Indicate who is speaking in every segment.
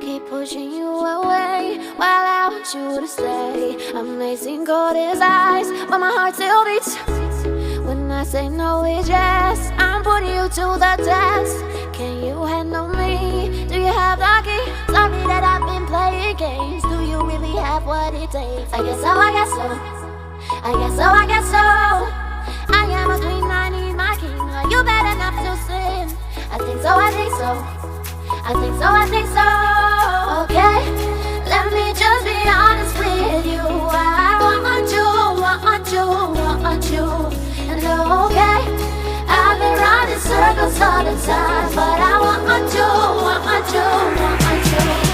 Speaker 1: Keep pushing you away while I want you to stay. Amazing gold is eyes, but my heart still beats. When I say no, it's yes. I'm putting you to the test. Can you handle me? Do you have the key? Sorry that I've been playing games. Do you really have what it takes? I guess so, I guess so. I guess so, I guess so. I am a queen, I need my king. Are you bad enough to sin? I think so, I think so. I think so, I think so. Okay, let me just be honest with you. I want you, want you, want you. And okay, I've been running circles all the time, but I want you, want you, want you.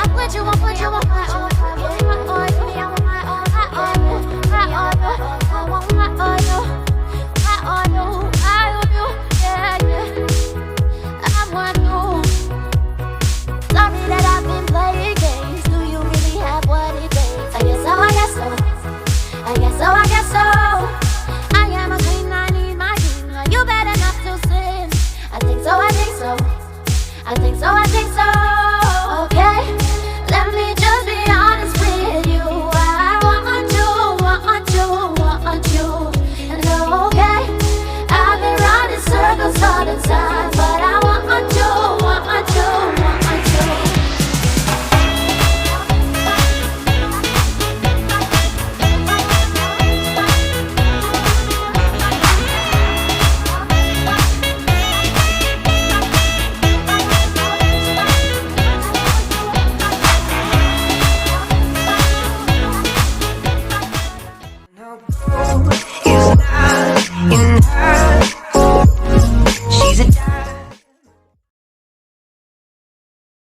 Speaker 1: I want you,